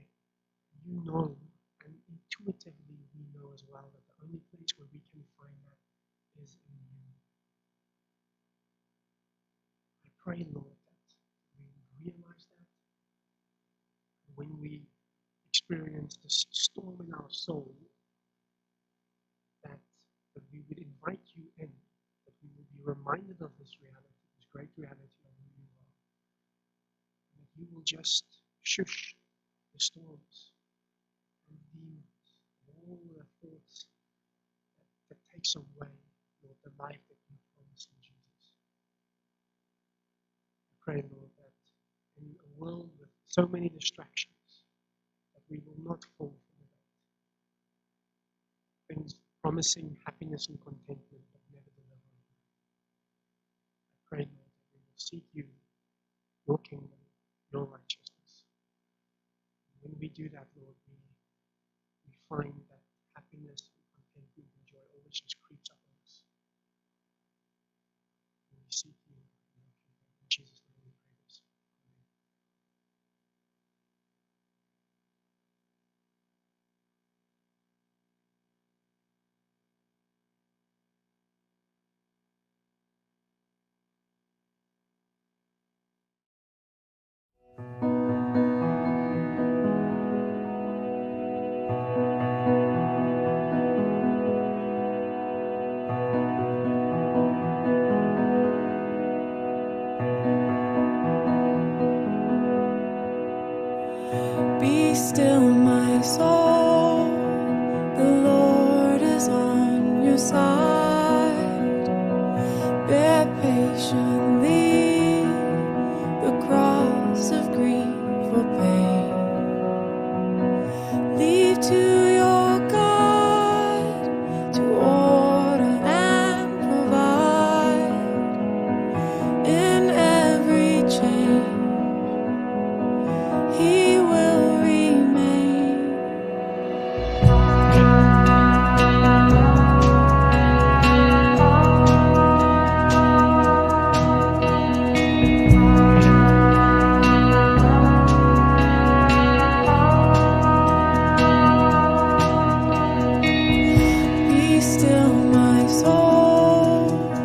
you know, and intuitively we know as well, that the only place where we can find that is in you. I pray, Lord, that we realize that when we experience this storm in our soul, that we would invite you in, that we would be reminded of this reality, this great reality of who you are, and that you will just shush the storms and demons, all the thoughts that takes away, Lord, the life that you promised in Jesus. I pray, Lord, that in a world with so many distractions, that we will not fall for the bait. Things promising happiness and contentment, but never delivering. I pray, Lord, that we will seek you, your kingdom, your righteousness. And when we do that, Lord, we find that happiness and contentment and joy always just creeps up on us. soul, the Lord is on your side. Bear patiently the cross of grief or pain. Leave to your God to order and provide. In every change He will remain. Be still, my soul,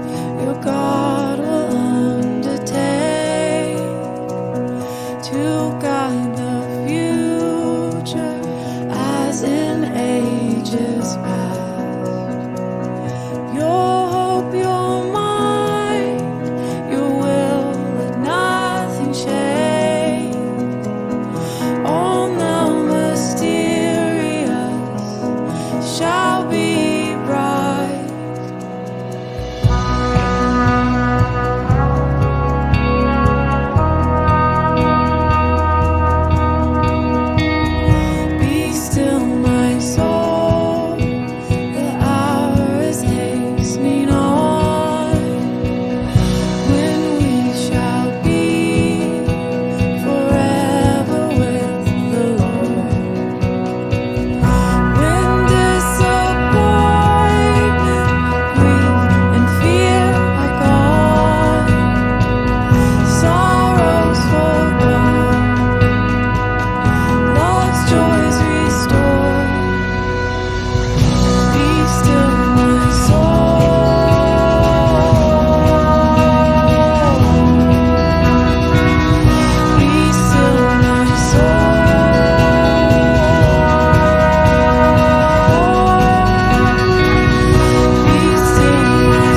your God will undertake to guide the future as in ages past. Your hope, your mind, your will, let nothing shake. All now mysterious shall be bright. Be still, my soul, the hour is hastening on, when we shall be forever with the Lord. When disappointment, grief, and fear are gone, sorrows forgone, love's joys restored. Be still, my soul. Be still, my soul. Be still, my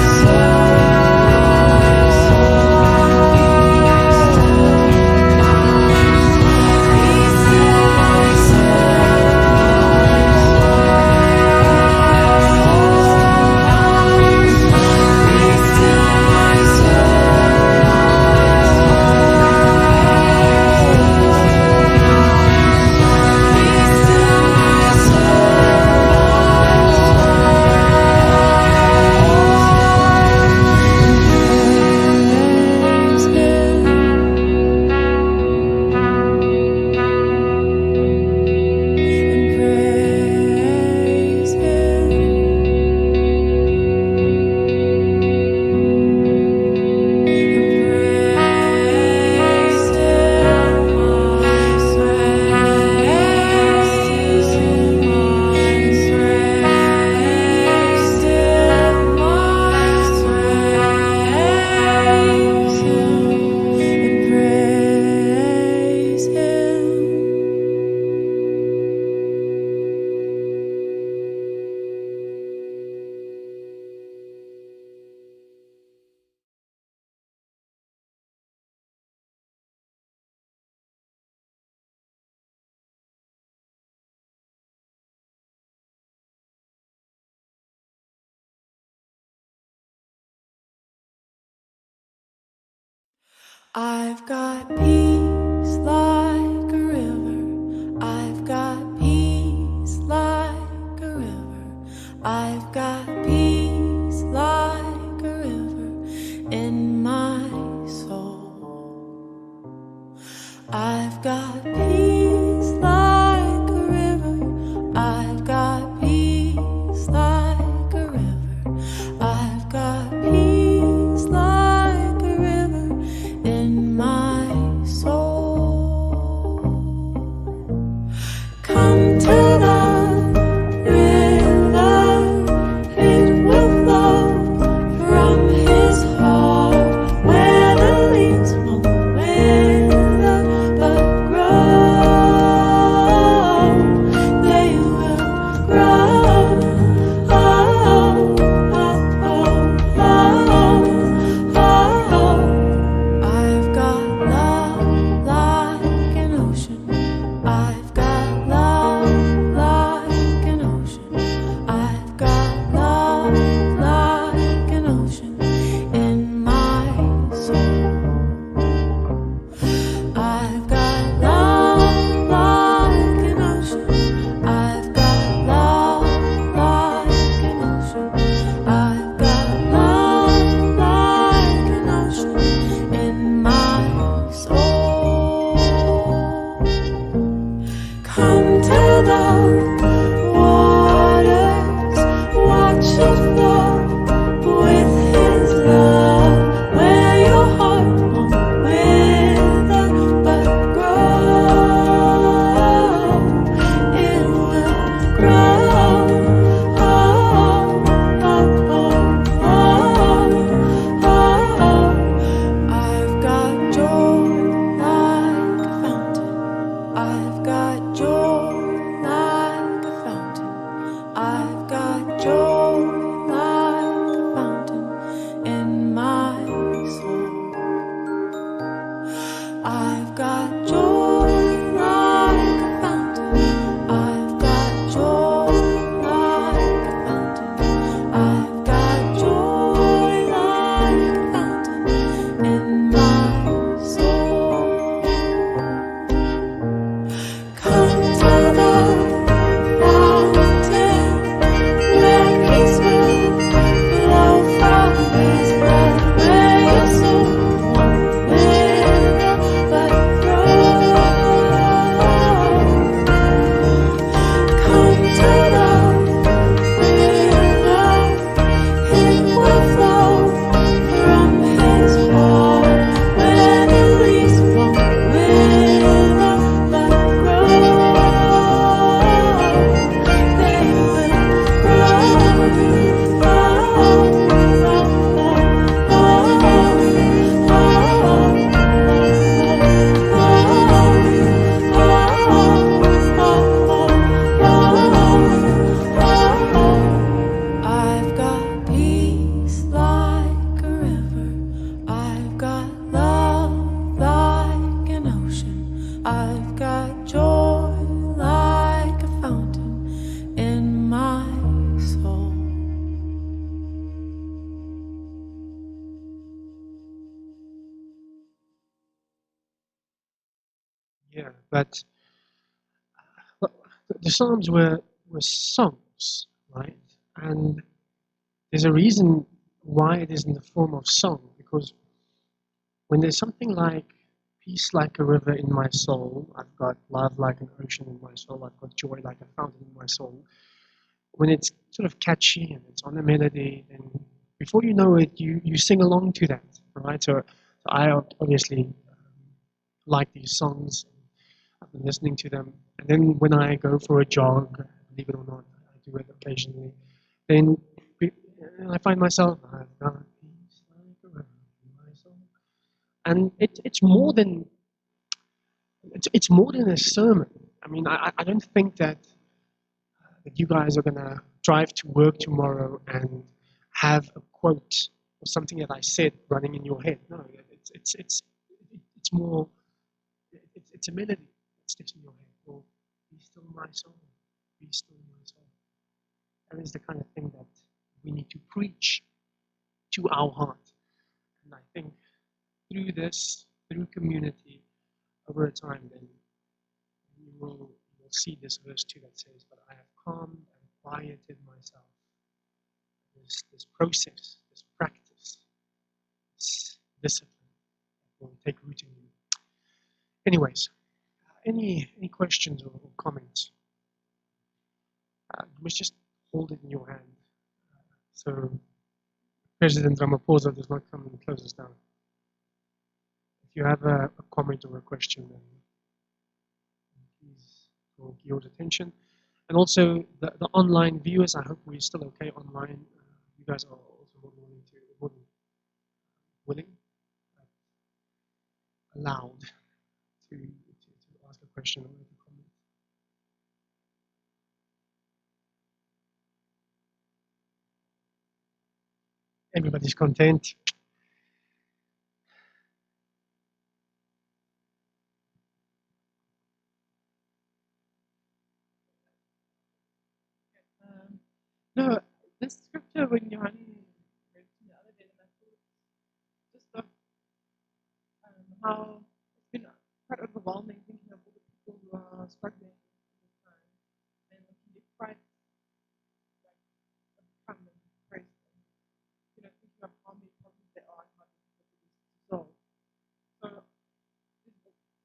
I've got peace like a river. I've got peace like a river. I've got peace like a river in my soul. I've got peace like a river. I've got peace like a river. I've got peace like a river in my soul. Come to the river But the Psalms were songs, right? And there's a reason why it is in the form of song, because when there's something like peace like a river in my soul, I've got love like an ocean in my soul, I've got joy like a fountain in my soul. When it's sort of catchy and it's on a melody, then before you know it, you sing along to that, right? So I obviously like these songs. I've been listening to them. And then when I go for a jog, believe it or not, I do it occasionally, then I find myself, I've got peace like a river in my soul. And it's more than a sermon. I mean, I don't think that you guys are gonna drive to work tomorrow and have a quote or something that I said running in your head. No, it's more. It's a melody that sticks in your head. Or be still my soul, be still my soul. That is the kind of thing that we need to preach to our heart. And I think through this, through community, over a time, then you will see this verse 2 that says, "But I have calmed and quieted myself." This process, this practice, this discipline will take root in you. Anyways, any questions or comments? You must just hold it in your hand. So President Ramaphosa does not come and close us down. If you have a comment or a question, then please draw your attention. And also the online viewers, I hope we're still okay online. You guys are also more than willing, allowed to ask a question or make a comment. Everybody's content. No, this scripture when Johan read the other day, and I thought just of how it's been quite overwhelming thinking of all the people who are struggling at this time, and looking at Christ like come and praise them. Thinking of how many problems there are and how difficult it is to solve. So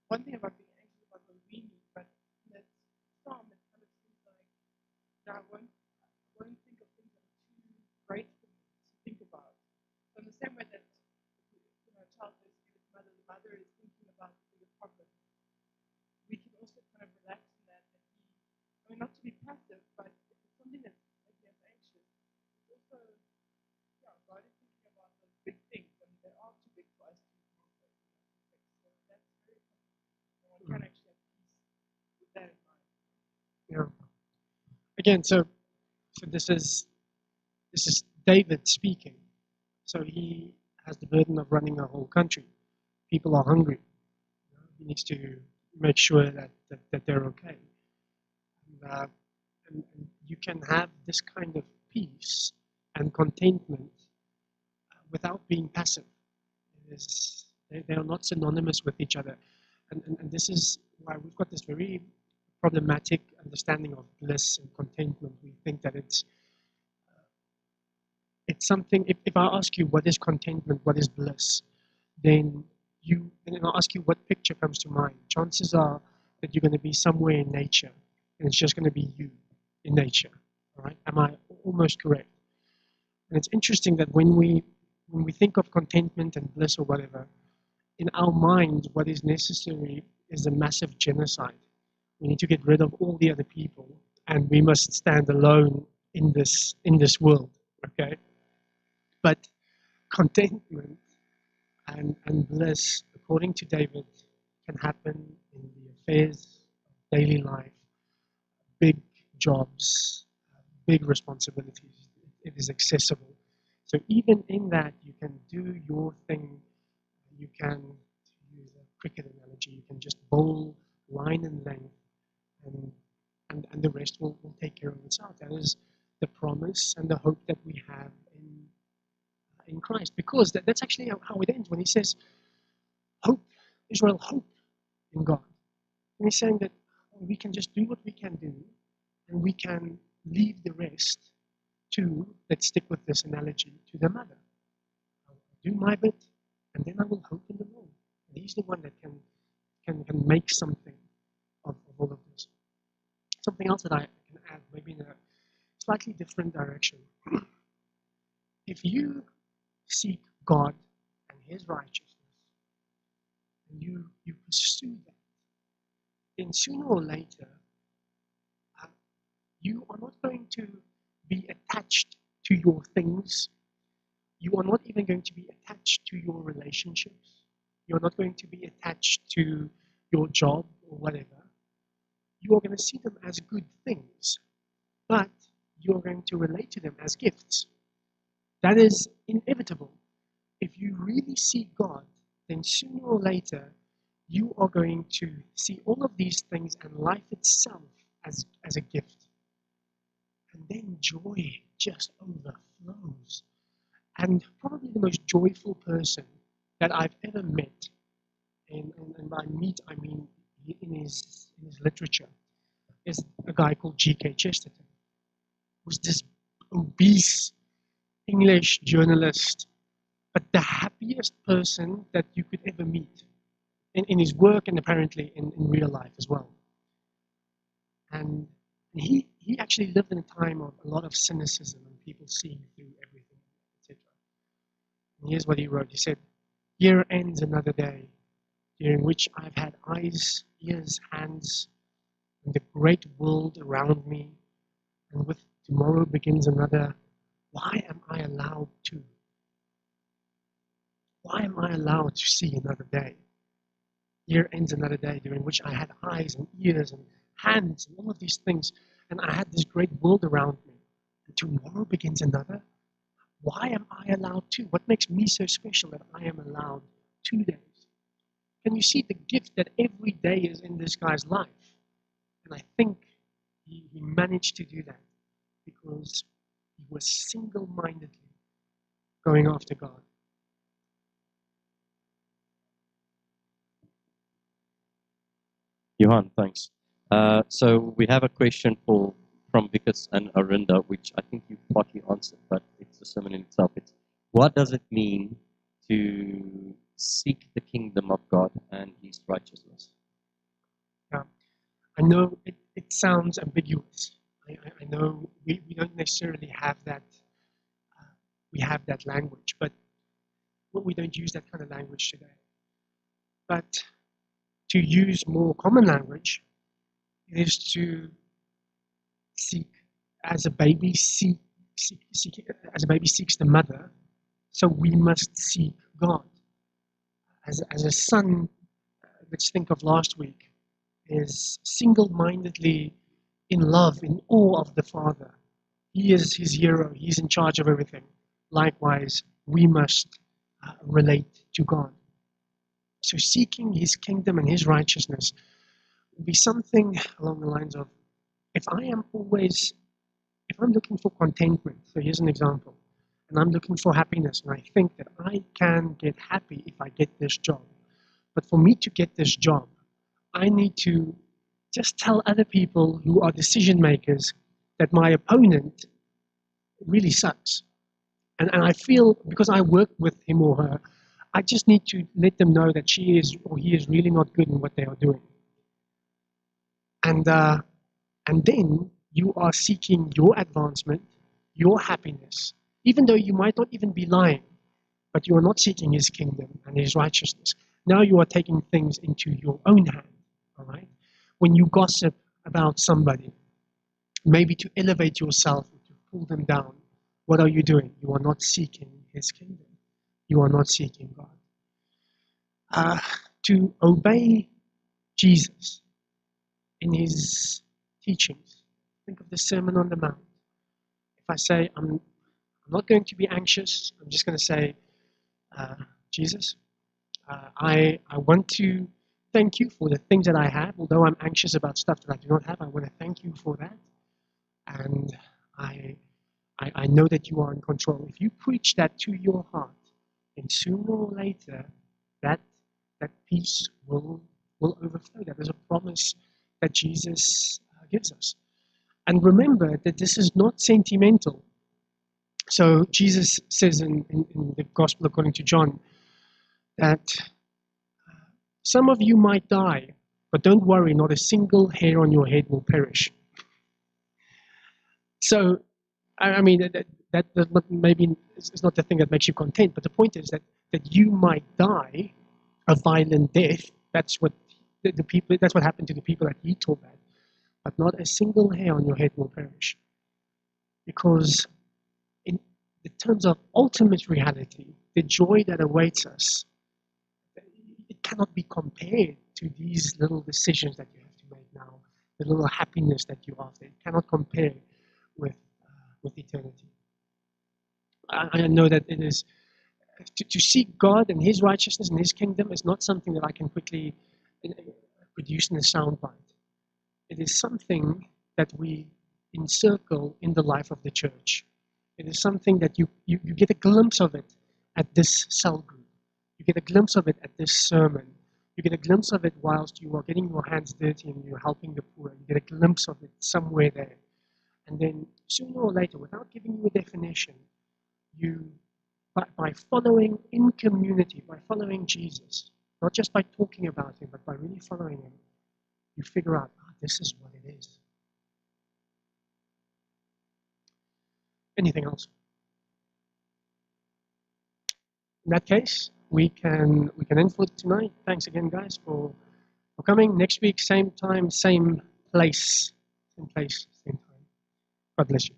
one thing about being anxious about what we need, but in that psalm, it kind of seems like I won't think of things that are too great for me to think about. So in the same way that a child is with his mother, the mother is thinking about the bigger problem. We can also kind of relax in that not to be passive, but if it's something that's making us anxious, it's also God is thinking about those big things. I mean, they are too big for us to fix. So that's very comforting. One can actually have peace with that in mind. Yeah. Again, so this is David speaking. So he has the burden of running a whole country. People are hungry. He needs to make sure that they're okay. And you can have this kind of peace and contentment without being passive. They are not synonymous with each other. And this is why we've got this very problematic understanding of bliss and contentment. We think that it's something. If I ask you what is contentment, what is bliss, then I'll ask you what picture comes to mind. Chances are that you're going to be somewhere in nature, and it's just going to be you in nature. All right? Am I almost correct? And it's interesting that when we think of contentment and bliss or whatever, in our mind, what is necessary is a massive genocide. We need to get rid of all the other people, and we must stand alone in this world. Okay, but contentment and bliss, according to David, can happen in the affairs of daily life, big jobs, big responsibilities. It is accessible. So even in that, you can do your thing. You can, to use a cricket analogy, you can just bowl line and length, and the rest will take care of itself. That is the promise and the hope that we have in Christ, because that's actually how it ends when he says, "Hope, Israel, hope in God." And he's saying that we can just do what we can do, and we can leave the rest to, let's stick with this analogy, to the mother. I'll do my bit, and then I will hope in the Lord. And he's the one that can make something of all of this. Something else that I can add, maybe in a slightly different direction. If you seek God and His righteousness, and you pursue that, then sooner or later, you are not going to be attached to your things. You are not even going to be attached to your relationships. You're not going to be attached to your job or whatever. You are going to see them as good things, but you're going to relate to them as gifts. That is inevitable. If you really seek God, then sooner or later, you are going to see all of these things and life itself as a gift. And then joy just overflows. And probably the most joyful person that I've ever met, and by meet I mean in his literature, is a guy called G.K. Chesterton, who's this obese English journalist, but the happiest person that you could ever meet in his work and apparently in real life as well. And he actually lived in a time of a lot of cynicism and people seeing through everything, etc. And here's what he wrote. He said, "Here ends another day, during which I've had eyes, ears, hands, and the great world around me, and with tomorrow begins another. Why am I allowed to? Why am I allowed to see another day? Here ends another day during which I had eyes and ears and hands and all of these things, and I had this great world around me. And tomorrow begins another. Why am I allowed to? What makes me so special that I am allowed 2 days?" Can you see the gift that every day is in this guy's life? And I think he managed to do that because he was single-mindedly going after God. Johan, thanks. So we have a question from Vikas and Arinda, which I think you partly answered, but it's a sermon in itself. It's, what does it mean to seek the kingdom of God and His righteousness? Yeah. I know it sounds ambiguous. I know we don't necessarily have that. We have that language, but we don't use that kind of language today. But to use more common language is to seek, as a baby as a baby seeks the mother, so we must seek God. As a son, let's think of last week, is single-mindedly in love, in awe of the Father. He is his hero. He's in charge of everything. Likewise, we must relate to God. So seeking His kingdom and His righteousness will be something along the lines of, if I'm looking for contentment, so here's an example, and I'm looking for happiness, and I think that I can get happy if I get this job. But for me to get this job, I need to just tell other people who are decision makers that my opponent really sucks. And I feel, because I work with him or her, I just need to let them know that she is or he is really not good in what they are doing. And then you are seeking your advancement, your happiness, even though you might not even be lying, but you are not seeking His kingdom and His righteousness. Now you are taking things into your own hand, all right? When you gossip about somebody, maybe to elevate yourself, to pull them down, what are you doing? You are not seeking His kingdom. You are not seeking God. To obey Jesus in His teachings, think of the Sermon on the Mount. If I say, I'm not going to be anxious, I'm just going to say, Jesus, I want to thank you for the things that I have. Although I'm anxious about stuff that I do not have, I want to thank you for that. And I know that you are in control. If you preach that to your heart, then sooner or later, that peace will will overflow. That is a promise that Jesus gives us. And remember that this is not sentimental. So Jesus says in the Gospel according to John that some of you might die, but don't worry, not a single hair on your head will perish. So, I mean, that maybe is not the thing that makes you content, but the point is that you might die a violent death. That's what that's what happened to the people that he taught that. But not a single hair on your head will perish. Because in the terms of ultimate reality, the joy that awaits us, it cannot be compared to these little decisions that you have to make now, the little happiness that you have. It cannot compare with eternity. I know that it is to seek God and His righteousness and His kingdom is not something that I can quickly produce in a soundbite. It is something that we encircle in the life of the church. It is something that you get a glimpse of it at this cell group. You get a glimpse of it at this sermon. You get a glimpse of it whilst you are getting your hands dirty and you're helping the poor. You get a glimpse of it somewhere there. And then sooner or later, without giving you a definition, by following in community, by following Jesus, not just by talking about Him, but by really following Him, you figure out, this is what it is. Anything else? In that case, we can end for tonight. Thanks again, guys, for coming. Next week, same time, same place. Same place, same time. God bless you.